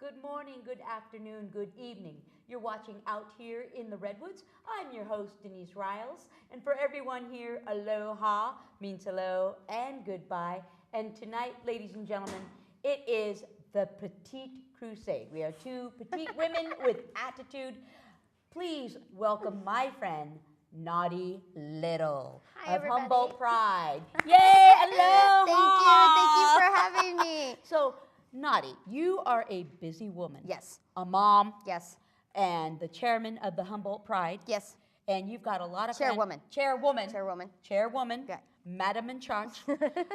Good morning, good afternoon, good evening. You're watching Out Here in the Redwoods. I'm your host, Denise Riles. And for everyone here, aloha means hello and goodbye. And tonight, ladies and gentlemen, it is the Petite Crusade. We are two petite women with attitude. Please welcome my friend, Nawdy Little Hi, of everybody. Humboldt Pride. Yay, aloha! Thank you for having me. So, Nawdy, you are a busy woman. Yes. A mom. Yes. And the chairman of the Humboldt Pride. Yes. And you've got a lot of Chairwoman. Chairwoman. Okay. Madam in charge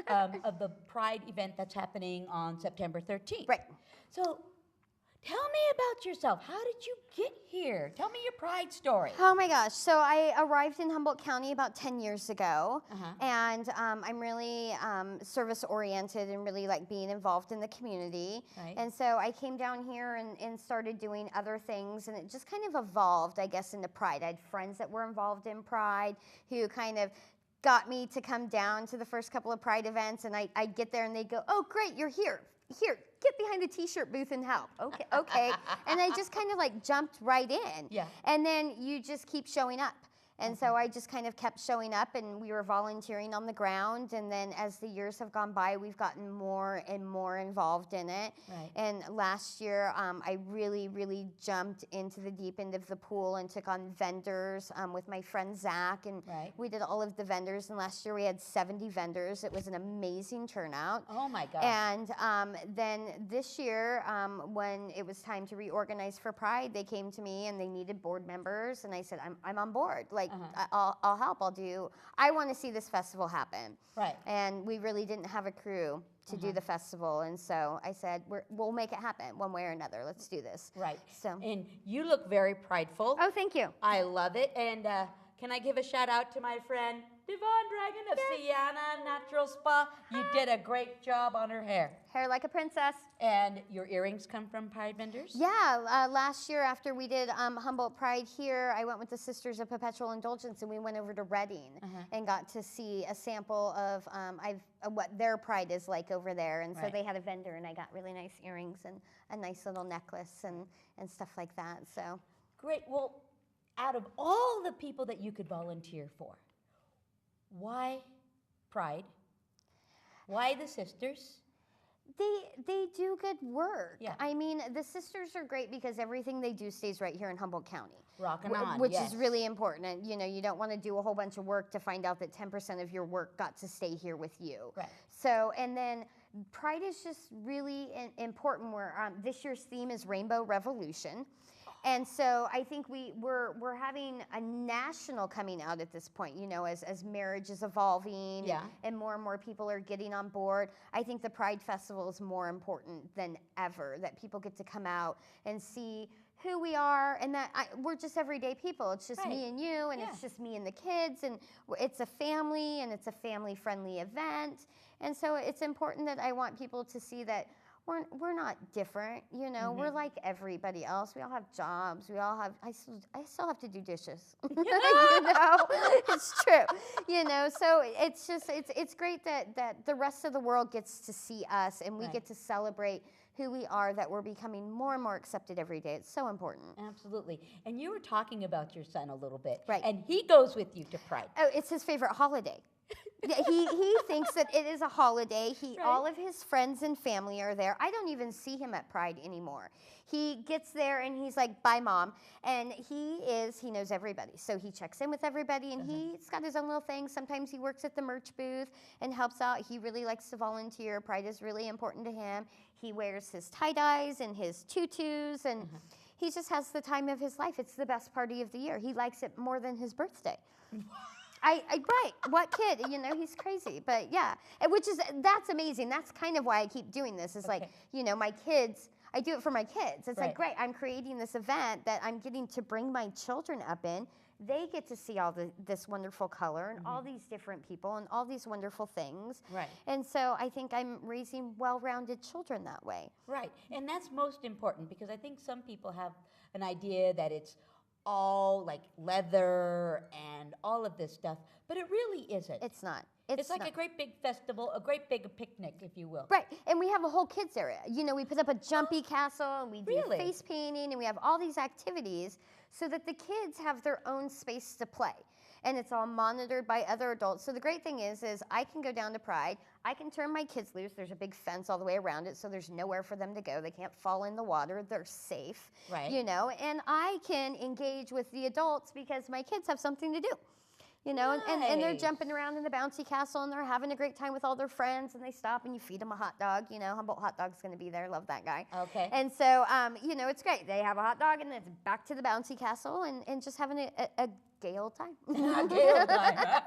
of the Pride event that's happening on September 13th. Right. So, tell me about yourself. How did you get here? Tell me your Pride story. Oh my gosh. So I arrived in Humboldt County about 10 years ago. And I'm really service oriented and really like being involved in the community. Right. And so I came down here and started doing other things, and it just kind of evolved, I guess, into Pride. I had friends that were involved in Pride who kind of got me to come down to the first couple of Pride events, and I'd get there and they'd go, "Oh, great, you're here. Here, get behind the t-shirt booth and help." Okay. And I just kind of like jumped right in. Yeah. And then you just keep showing up. And so I just kind of kept showing up, and we were volunteering on the ground. And then as the years have gone by, we've gotten more and more involved in it. Right. And last year, I really, really jumped into the deep end of the pool and took on vendors with my friend Zach. And Right. we did all of the vendors. And last year we had 70 vendors. It was an amazing turnout. Oh my gosh. And then this year, when it was time to reorganize for Pride, they came to me and they needed board members. And I said, I'm on board. Like, I'll help. I want to see this festival happen. Right. And we really didn't have a crew to do the festival. And so I said, we'll make it happen one way or another. Let's do this. Right. So. And you look very prideful. Oh, thank you. I love it. And can I give a shout out to my friend, Devon Dragon of Sienna Natural Spa? You did a great job on her hair. Hair like a princess. And your earrings come from Pride vendors? Yeah, last year after we did Humboldt Pride here, I went with the Sisters of Perpetual Indulgence, and we went over to Reading and got to see a sample of what their Pride is like over there. And so they had a vendor, and I got really nice earrings and a nice little necklace and stuff like that. So Great. Well, out of all the people that you could volunteer for, why Pride? Why the sisters? They do good work. Yeah. I mean, the sisters are great because everything they do stays right here in Humboldt County. Rockin' on, which yes. is really important. And, you don't want to do a whole bunch of work to find out that 10% of your work got to stay here with you. Right. So, and then Pride is just really important. Where this year's theme is Rainbow Revolution. And so I think we're having a national coming out at this point, as marriage is evolving and more people are getting on board. I think the Pride Festival is more important than ever, that people get to come out and see who we are, and that we're just everyday people. It's just me and you, and it's just me and the kids, and it's a family, and it's a family-friendly event. And so it's important that I want people to see that we're not different, We're like everybody else. We all have jobs. We all have. I still have to do dishes. It's true. So it's just it's great that the rest of the world gets to see us, and we get to celebrate who we are. That we're becoming more and more accepted every day. It's so important. Absolutely. And you were talking about your son a little bit, right? And he goes with you to Pride. Oh, it's his favorite holiday. he thinks that it is a holiday. All of his friends and family are there. I don't even see him at Pride anymore. He gets there and he's like, "Bye, Mom." And he knows everybody. So he checks in with everybody, and he's got his own little thing. Sometimes he works at the merch booth and helps out. He really likes to volunteer. Pride is really important to him. He wears his tie-dyes and his tutus, and he just has the time of his life. It's the best party of the year. He likes it more than his birthday. Right. What kid? He's crazy. But yeah, that's amazing. That's kind of why I keep doing this. Is like, my kids, I do it for my kids. It's like, great, I'm creating this event that I'm getting to bring my children up in. They get to see all this wonderful color and all these different people and all these wonderful things. Right. And so I think I'm raising well-rounded children that way. Right. And that's most important, because I think some people have an idea that it's all like leather and all of this stuff, but it really isn't. It's not. It's like not. a great big festival, a great big picnic, if you will. Right, and we have a whole kids area. You know, we put up a jumpy castle, and we do Really? face painting, and we have all these activities so that the kids have their own space to play. And it's all monitored by other adults. So the great thing is I can go down to Pride, I can turn my kids loose. There's a big fence all the way around it, so there's nowhere for them to go. They can't fall in the water. They're safe, Right. you know. And I can engage with the adults because my kids have something to do. You know, and they're Nice. jumping around in the bouncy castle, and they're having a great time with all their friends, and they stop, and you feed them a hot dog. You know, Humboldt Hot Dog's going to be there. Love that guy. Okay. And so, you know, it's great. They have a hot dog, and then it's back to the bouncy castle and just having a gay old time. Gay old time.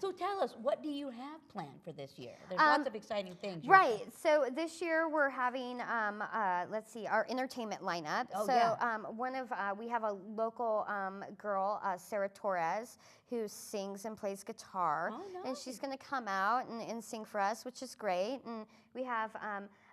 So tell us, what do you have planned for this year? There's lots of exciting things. Right. So this year we're having, let's see, our entertainment lineup. Oh, so yeah. we have a local girl, Sarah Torres, who sings and plays guitar. Oh, And nice. she's going to come out and sing for us, which is great. And we have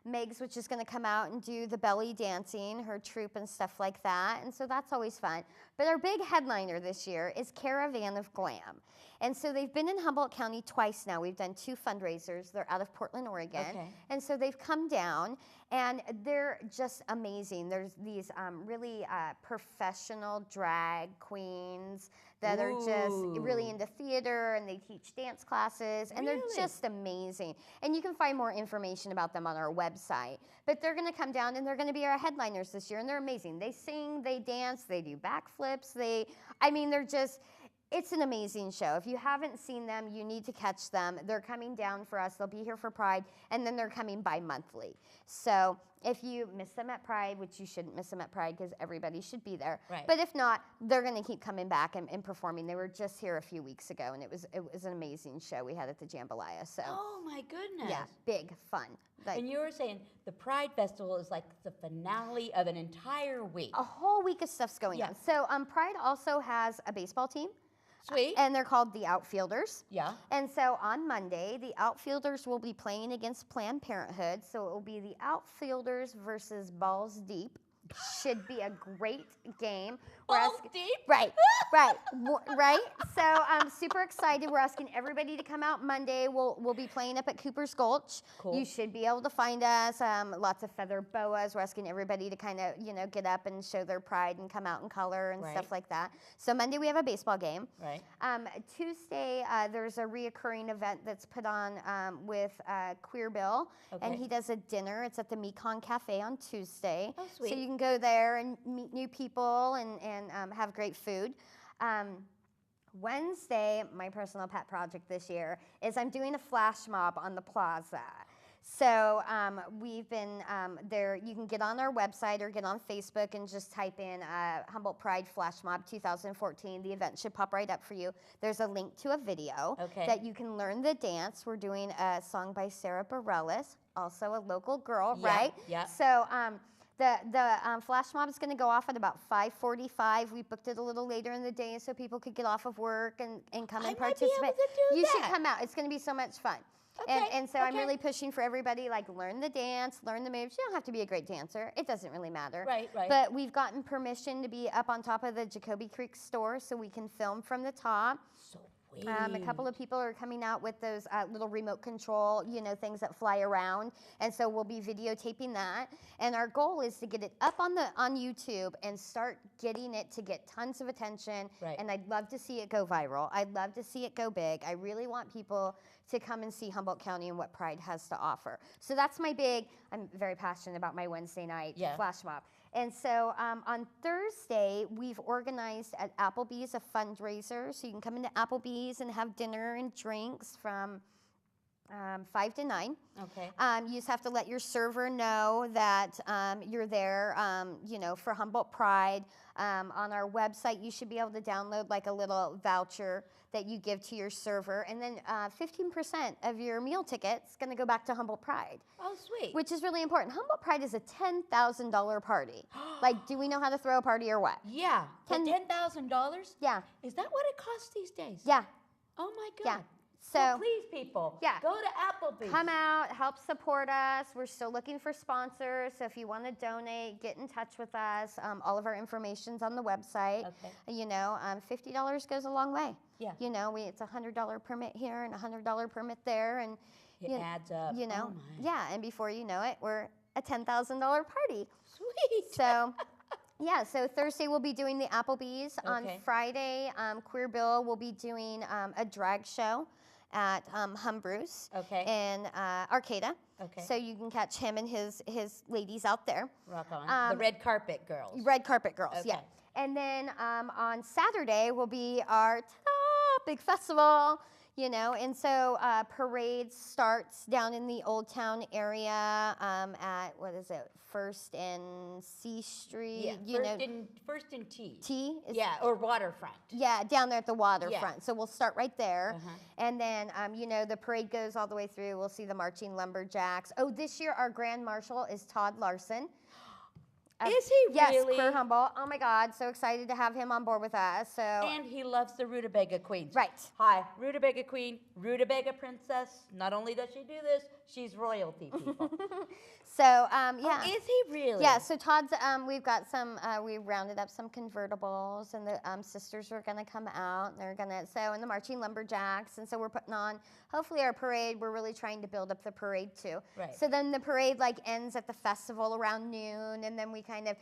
Megs, which is going to come out and do the belly dancing, her troupe and stuff like that. And so that's always fun. But our big headliner this year is Caravan of Glam. And so they've been in Humboldt County twice now. We've done 2 fundraisers. They're out of Portland, Oregon. Okay. And so they've come down, and they're just amazing. There's these really professional drag queens that are just really into theater, and they teach dance classes, and they're Really? just amazing. And you can find more information about them on our website. But they're going to come down, and they're going to be our headliners this year, and they're amazing. They sing, they dance, they do backflips. They're just... It's an amazing show. If you haven't seen them, you need to catch them. They're coming down for us. They'll be here for Pride, and then they're coming bi-monthly. So if you miss them at Pride, which you shouldn't miss them at Pride because everybody should be there. Right. But if not, they're going to keep coming back and performing. They were just here a few weeks ago, and it was an amazing show we had at the Jambalaya. So Oh, my goodness. yeah, big fun. Like, And you were saying the Pride Festival is like the finale of an entire week. a whole week of stuff's going Yeah. on. So Pride also has a baseball team. Sweet. And they're called the Outfielders. Yeah. And so on Monday, the Outfielders will be playing against Planned Parenthood. So it will be the Outfielders versus Balls Deep. Should be a great game. Balls Deep? Right. Right. So I'm super excited. We're asking everybody to come out Monday. We'll be playing up at Cooper's Gulch. Cool. You should be able to find us. Lots of feather boas. We're asking everybody to kind of, get up and show their pride and come out in color and Right. stuff like that. So Monday we have a baseball game. Right. Tuesday, there's a reoccurring event that's put on with Queer Bill, and Okay. he does a dinner. It's at the Mekong Cafe on Tuesday. Oh, So sweet. you can go there and meet new people and have great food. Wednesday, my personal pet project this year is I'm doing a flash mob on the plaza. So we've been there. You can get on our website or get on Facebook and just type in Humboldt Pride Flash Mob 2014. The event should pop right up for you. There's a link to a video Okay. that you can learn the dance. We're doing a song by Sarah Bareilles, also a local girl, Yeah, right? yeah. So the flash mob is going to go off at about 5:45. We booked it a little later in the day so people could get off of work and come I and might be able participate. to do You should that. come out. It's going to be so much fun. Okay, And so I'm okay. really pushing for everybody, like, learn the dance, learn the moves. You don't have to be a great dancer. It doesn't really matter. Right. But we've gotten permission to be up on top of the Jacoby Creek store so we can film from the top. So sweet. A couple of people are coming out with those little remote control, things that fly around, and so we'll be videotaping that. And our goal is to get it up on YouTube and start getting it to get tons of attention. Right. And I'd love to see it go viral. I'd love to see it go big. I really want people to come and see Humboldt County and what Pride has to offer. So that's my big. I'm very passionate about my Wednesday night flash mob. And so on Thursday, we've organized at Applebee's a fundraiser. So you can come into Applebee's and have dinner and drinks from 5 to 9. Okay. You just have to let your server know that you're there, for Humboldt Pride. On our website, you should be able to download like a little voucher that you give to your server. And then 15% of your meal ticket's going to go back to Humboldt Pride. Oh, sweet. Which is really important. Humboldt Pride is a $10,000 party. Like, do we know how to throw a party or what? Yeah. $10,000? Yeah. Is that what it costs these days? Yeah. Oh, my God. Yeah. So please, people, go to Applebee's. Come out, help support us. We're still looking for sponsors. So if you want to donate, get in touch with us. All of our information's on the website. Okay. You know, $50 goes a long way. Yeah. You know, it's a $100 permit here and a $100 permit there, and it adds up. You know, oh yeah. And before you know it, we're a $10,000 party. Sweet. So. Yeah, so Thursday we'll be doing the Applebee's. Okay. On Friday, Queer Bill will be doing a drag show at Humbrew's in Arcata. Okay. So you can catch him and his ladies out there. Rock on. The Red Carpet Girls. Red Carpet Girls, Okay. yeah. And then on Saturday will be our big festival. You know, and so parade starts down in the Old Town area at, what is it, First and C Street? Yeah, First and T. T? Yeah, or Waterfront. Yeah, down there at the waterfront. Yeah. So we'll start right there. And then, you know, the parade goes all the way through. We'll see the marching lumberjacks. Oh, this year our Grand Marshal is Todd Larson. Is he yes, really? Queer Humboldt. Oh my God, so excited to have him on board with us. So And he loves the Rutabaga Queens. Right. Hi, Rutabaga Queen, Rutabaga Princess. Not only does she do this, she's royalty, people. So, yeah. Oh, is he really? Yeah, so Todd's, we've got some, we rounded up some convertibles, and the sisters are going to come out, and they're going to, and the Marching Lumberjacks, and so we're putting on, hopefully our parade, we're really trying to build up the parade too. Right. So then the parade ends at the festival around noon, and then we kind of,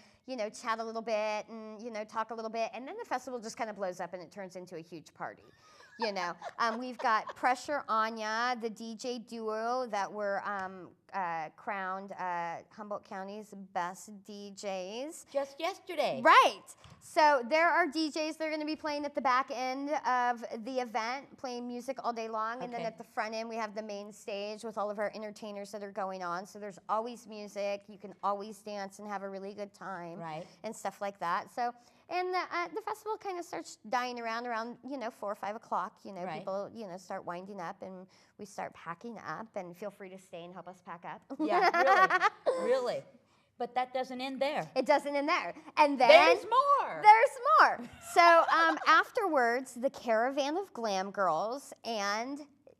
chat a little bit, and, talk a little bit, and then the festival just kind of blows up, and it turns into a huge party. We've got Pressure Anya, the DJ duo that were crowned Humboldt County's best DJs. Just yesterday. Right. So there are DJs that are going to be playing at the back end of the event, playing music all day long. And then at the front end, we have the main stage with all of our entertainers that are going on. So there's always music. You can always dance and have a really good time. Right. And stuff like that. So, and the festival kind of starts dying around 4 or 5 o'clock. Right. People, start winding up, and we start packing up. And feel free to stay and help us pack up. Yeah, really. But that doesn't end there. It doesn't end there. And then there's more. There's more. So afterwards, the Caravan of Glam Girls and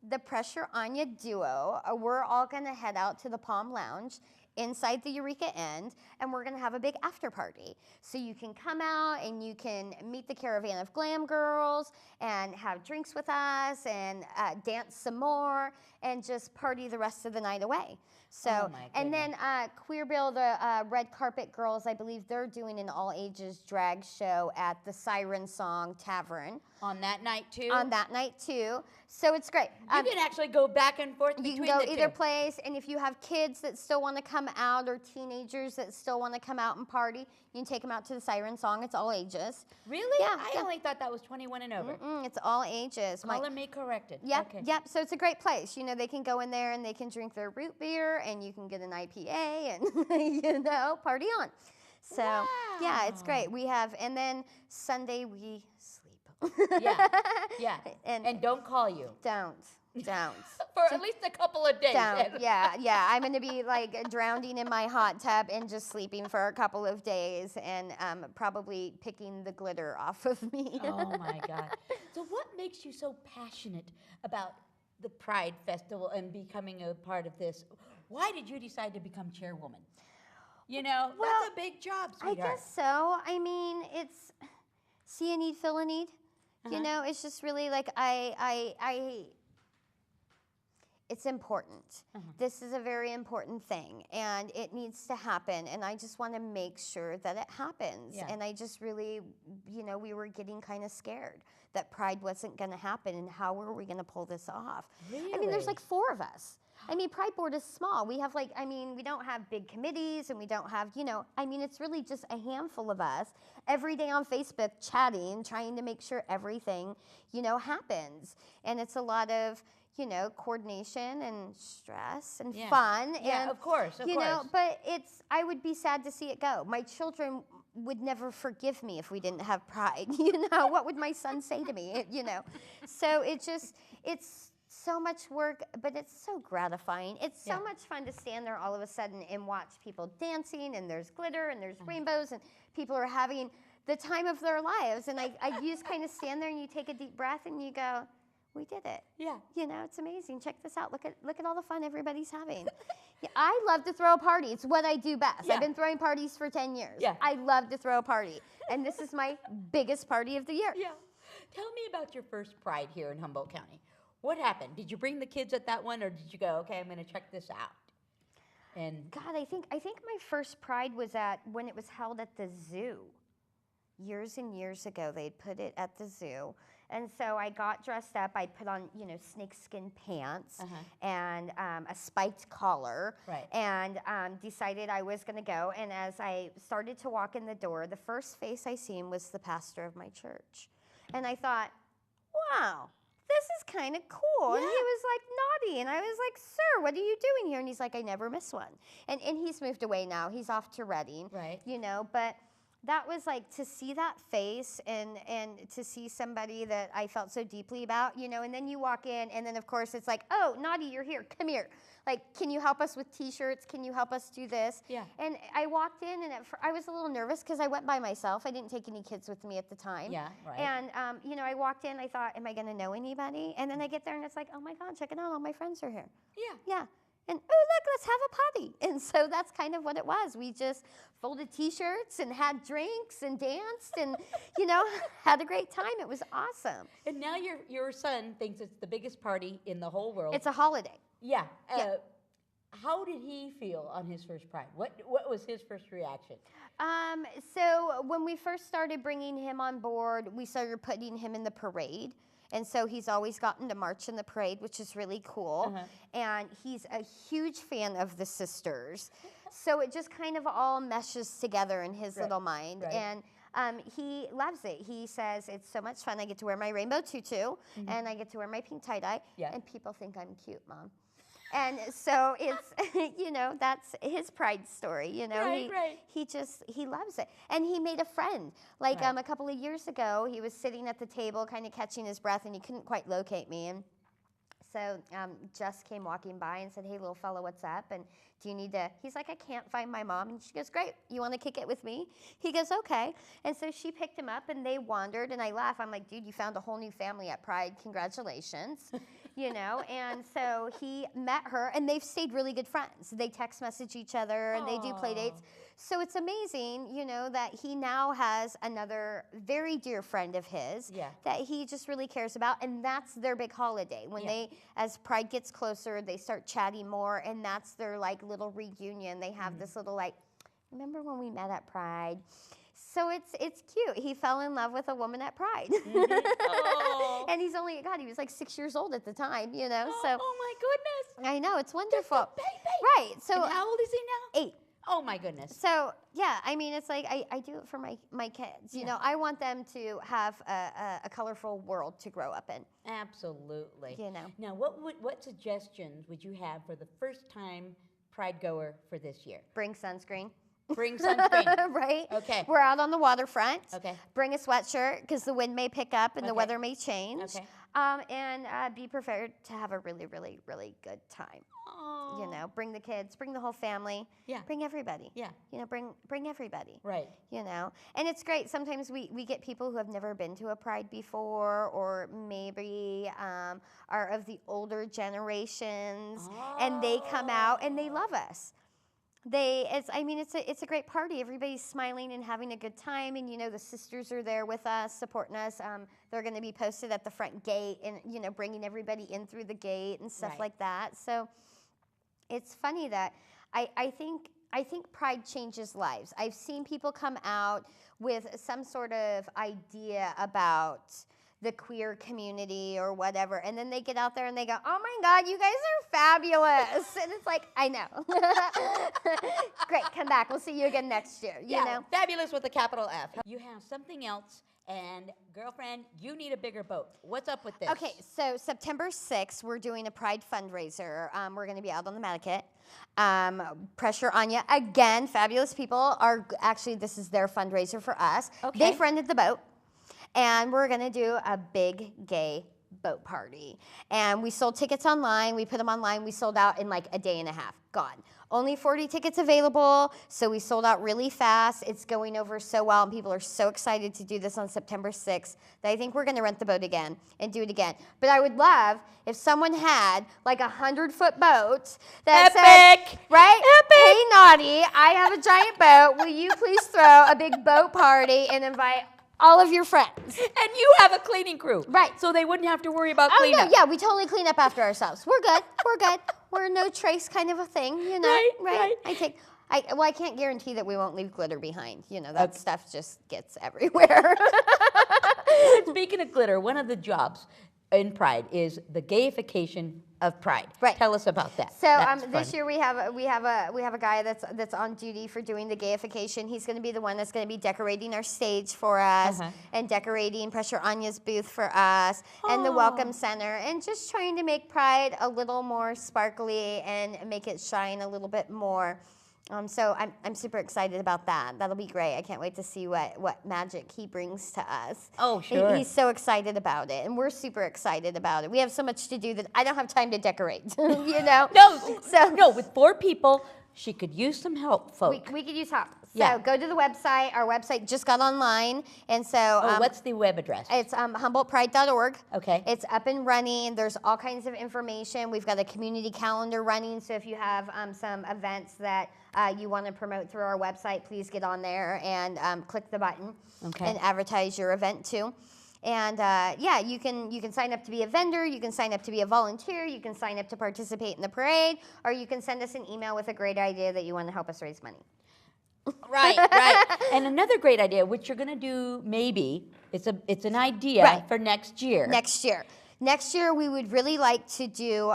the Pressure Anya duo, we're all going to head out to the Palm Lounge inside the Eureka End, and we're going to have a big after party. So you can come out and you can meet the Caravan of Glam Girls and have drinks with us and dance some more and just party the rest of the night away. So, and then Queer Bill, the Red Carpet Girls, I believe they're doing an all-ages drag show at the Siren Song Tavern. On that night, too? On that night, too. So it's great. You can actually go back and forth between the two. You can go either place, and if you have kids that still want to come out or teenagers that still want to come out and party, you can take them out to the Siren Song. It's all ages. Really? Yeah. I only thought that was 21 and over. It's all ages. Calling me corrected. Yep, Okay. yep. So it's a great place. They can go in there and they can drink their root beer, and you can get an IPA and, party on. So, yeah, it's great. We have, and then Sunday we sleep. Yeah. And don't call you. Don't. For at least a couple of days. Don't. Yeah. I'm going to be drowning in my hot tub and just sleeping for a couple of days and probably picking the glitter off of me. Oh, my God. So what makes you so passionate about the Pride Festival and becoming a part of this? Why did you decide to become chairwoman? That's a big job, sweetheart. I guess so. I mean, it's see a need, fill a need. It's just really it's important. This is a very important thing, and it needs to happen, and I just want to make sure that it happens. Yeah. And I just really, we were getting kind of scared that Pride wasn't going to happen, and how were we going to pull this off? Really? I mean, there's 4 of us. I mean, Pride Board is small. We have we don't have big committees, and we don't have, it's really just a handful of us every day on Facebook chatting, trying to make sure everything, happens. And it's a lot of, coordination and stress and fun. Yeah, and, of course. But I would be sad to see it go. My children would never forgive me if we didn't have Pride. What would my son say to me? So it's so much work, but it's so gratifying. It's so much fun to stand there all of a sudden and watch people dancing, and there's glitter and there's rainbows, and people are having the time of their lives. And you just kind of stand there and you take a deep breath and you go, we did it. Yeah. You know, it's amazing. Check this out. Look at all the fun everybody's having. Yeah, I love to throw a party. It's what I do best. Yeah. I've been throwing parties for 10 years. Yeah. I love to throw a party. And this is my biggest party of the year. Yeah. Tell me about your first Pride here in Humboldt County. What happened? Did you bring the kids at that one, or did you go, okay, I'm going to check this out? And God, I think my first Pride was when it was held at the zoo. Years and years ago, they'd put it at the zoo. And so I got dressed up. I put on, snakeskin pants and a spiked collar, Right. and decided I was going to go. And as I started to walk in the door, the first face I seen was the pastor of my church. And I thought, wow, this is kind of cool. Yeah. And he was like, Nawdy. And I was like, sir, what are you doing here? And he's like, I never miss one. And he's moved away now. He's off to Reading, Right. But that was like, to see that face and to see somebody that I felt so deeply about, and then you walk in, and then of course it's like, oh, Nawdy, you're here, come here. Like, can you help us with t-shirts? Can you help us do this? Yeah. And I walked in, and I was a little nervous because I went by myself. I didn't take any kids with me at the time. Yeah, right. And, I walked in, I thought, am I going to know anybody? And then I get there, and it's like, oh my God, check it out, all my friends are here. Yeah. Yeah. And, oh, look, let's have a party. And so that's kind of what it was. We just folded T-shirts and had drinks and danced and, had a great time. It was awesome. And now your son thinks it's the biggest party in the whole world. It's a holiday. Yeah. Yeah. How did he feel on his first Pride? What was his first reaction? So when we first started bringing him on board, we started putting him in the parade. And so he's always gotten to march in the parade, which is really cool. And he's a huge fan of the sisters. So it just kind of all meshes together in his little mind. Right. And he loves it. He says, it's so much fun. I get to wear my rainbow tutu, and I get to wear my pink tie-dye, and people think I'm cute, Mom. And so it's, that's his Pride story, Right. He loves it. And he made a friend. Like a couple of years ago, he was sitting at the table kind of catching his breath, and he couldn't quite locate me. And so Jess came walking by and said, hey, little fella, what's up? And do you need to, he's like, I can't find my mom. And she goes, great, you want to kick it with me? He goes, okay. And so she picked him up, and they wandered, and I laugh. I'm like, dude, you found a whole new family at Pride. Congratulations. And so he met her, and they've stayed really good friends. They text message each other, and they do play dates. So it's amazing, that he now has another very dear friend of his that he just really cares about, and that's their big holiday. When as Pride gets closer, they start chatting more, and that's their like little reunion. They have this little like, remember when we met at Pride? So it's cute. He fell in love with a woman at Pride. And he's only, God, he was like 6 years old at the time, so. Oh my goodness. I know, it's wonderful. Just a baby. Right. So And how old is he now? 8. Oh my goodness. So, yeah, I mean, it's like I do it for my kids. I want them to have a colorful world to grow up in. Absolutely. Now, what suggestions would you have for the first time Pride goer for this year? bring sunscreen. Bring sunscreen. Right? Okay. We're out on the waterfront. Okay. Bring a sweatshirt because the wind may pick up and the Okay. weather may change. Okay. And be prepared to have a really, really, really good time. Oh. Bring the kids, bring the whole family. Yeah. Bring everybody. Yeah. Bring everybody. Right. And it's great. Sometimes we get people who have never been to a Pride before, or maybe are of the older generations, and they come out and they love us. It's a great party. Everybody's smiling and having a good time, and the sisters are there with us, supporting us. They're going to be posted at the front gate, and bringing everybody in through the gate and stuff like that. So it's funny that I think Pride changes lives. I've seen people come out with some sort of idea about the queer community or whatever, and then they get out there and they go, oh my God, you guys are fabulous. And it's like, I know. Great, come back. We'll see you again next year, you know? Fabulous with a capital F. You have something else, and girlfriend, you need a bigger boat. What's up with this? Okay, so September 6th, we're doing a Pride fundraiser. We're going to be out on the Matticat. Pressure on you. Again, fabulous people are, actually, this is their fundraiser for us. Okay. They friended the boat. And we're going to do a big gay boat party. And we sold tickets online. We put them online. We sold out in like a day and a half. Gone. Only 40 tickets available, so we sold out really fast. It's going over so well, and people are so excited to do this on September 6th that I think we're going to rent the boat again and do it again. But I would love if someone had like a 100-foot boat that said, right? Epic. Hey, Nawdy, I have a giant boat. Will you please throw a big boat party and invite all of your friends? And you have a cleaning crew. Right. So they wouldn't have to worry about cleanup. No, yeah, we totally clean up after ourselves. We're good. We're good. We're a no trace kind of a thing, you know. Right. I can't guarantee that we won't leave glitter behind. You know, that stuff just gets everywhere. Speaking of glitter, one of the jobs in Pride is the gayification of Pride. Right. Tell us about that. So this year we have a guy that's on duty for doing the gayification. He's going to be the one that's going to be decorating our stage for us and decorating Pressure Anya's booth for us and the Welcome Center and just trying to make Pride a little more sparkly and make it shine a little bit more. So I'm super excited about that. That'll be great. I can't wait to see what magic he brings to us. Oh, sure. He's so excited about it, and we're super excited about it. We have so much to do that I don't have time to decorate, you know? No, with 4 people, she could use some help, folks. We could use help. So go to the website. Our website just got online, and so what's the web address? It's HumboldtPride.org. Okay. It's up and running. There's all kinds of information. We've got a community calendar running, so if you have some events that you want to promote through our website, please get on there and click the button and advertise your event too. And you can sign up to be a vendor, you can sign up to be a volunteer, you can sign up to participate in the parade, or you can send us an email with a great idea that you want to help us raise money. Right. And another great idea, which you're going to do maybe, it's an idea for next year. Next year, we would really like to do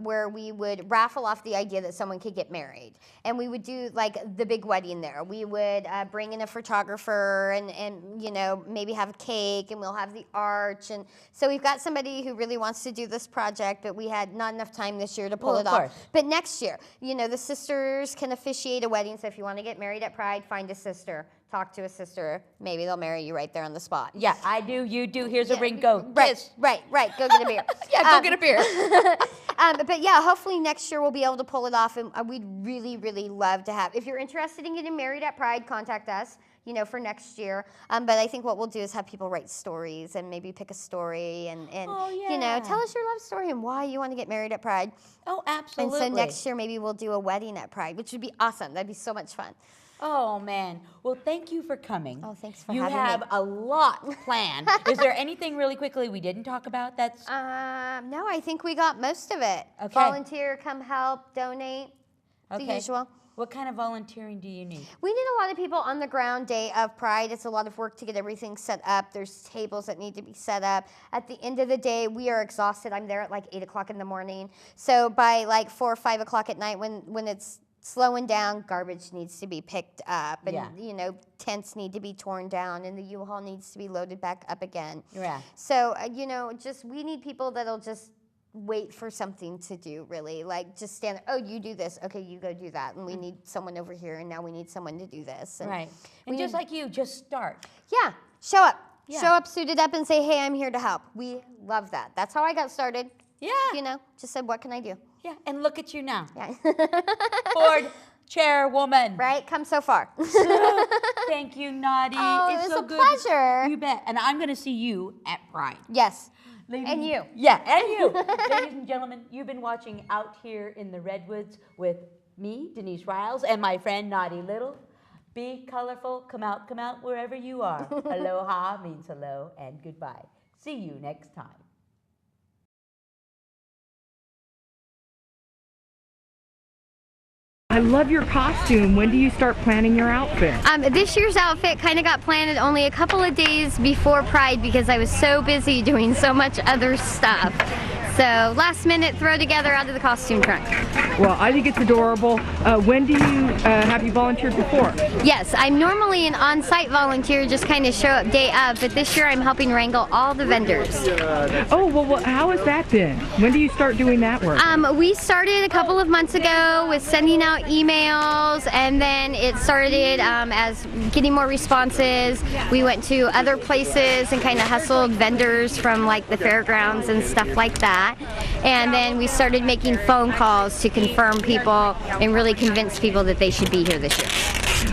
where we would raffle off the idea that someone could get married. And we would do like the big wedding there. We would bring in a photographer and you know, maybe have a cake, and we'll have the arch. And so we've got somebody who really wants to do this project, but we had not enough time this year to pull it off. But next year, you know, the sisters can officiate a wedding. So if you want to get married at Pride, find a sister. Talk to a sister. Maybe they'll marry you right there on the spot. Yeah, I do. You do. Here's a ring. Go. Right. Go get a beer. Go get a beer. But yeah, hopefully next year we'll be able to pull it off, and we'd really, really love to have. If you're interested in getting married at Pride, contact us, you know, for next year. But I think what we'll do is have people write stories and maybe pick a story and you know, tell us your love story and why you want to get married at Pride. Oh, absolutely. And so next year maybe we'll do a wedding at Pride, which would be awesome. That'd be so much fun. Oh, man. Well, thank you for coming. Oh, thanks for having me. You have a lot planned. Is there anything really quickly we didn't talk about that's... No, I think we got most of it. Okay. Volunteer, come help, donate, the usual. What kind of volunteering do you need? We need a lot of people on the ground day of Pride. It's a lot of work to get everything set up. There's tables that need to be set up. At the end of the day, we are exhausted. I'm there at like 8 o'clock in the morning. So by like 4 or 5 o'clock at night when it's slowing down, garbage needs to be picked up, and you know, tents need to be torn down, and the U-Haul needs to be loaded back up again. Yeah. So you know, just we need people that'll just wait for something to do, really. Like just stand, oh, you do this, okay, you go do that, and we need someone over here, and now we need someone to do this. And And just like you, just start. Yeah, show up. Yeah. Show up, suited up, and say, hey, I'm here to help. We love that. That's how I got started. Yeah. You know, just said, what can I do? Yeah, and look at you now. Yeah. Board chairwoman. Right? Come so far. Thank you, Nawdy. Oh, it's it was so a good. pleasure. You bet. And I'm going to see you at Pride. Yes. And you. Yeah, and you. Ladies and gentlemen, you've been watching Out Here in the Redwoods with me, Denise Riles, and my friend Nawdy Little. Be colorful. Come out wherever you are. Aloha means hello and goodbye. See you next time. I love your costume. When do you start planning your outfit? This year's outfit kind of got planned only a couple of days before Pride because I was so busy doing so much other stuff. So last minute throw together out of the costume trunk. Well, I think it's adorable. When do you have you volunteered before? Yes, I'm normally an on-site volunteer, just kind of show up day of, but this year I'm helping wrangle all the vendors. Oh, well, how has that been? When do you start doing that work? We started a couple of months ago with sending out emails, and then it started as getting more responses. We went to other places and kind of hustled vendors from like the fairgrounds and stuff like that. that. And then we started making phone calls to confirm people and really convince people that they should be here this year.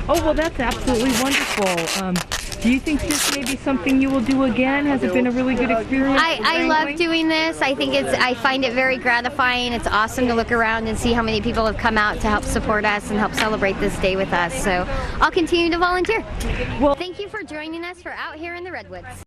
Oh, well, that's absolutely wonderful. Do you think this may be something you will do again? Has it been a really good experience? I love doing this. I find it very gratifying. It's awesome to look around and see how many people have come out to help support us and help celebrate this day with us. So I'll continue to volunteer. Well, thank you for joining us for Out Here in the Redwoods.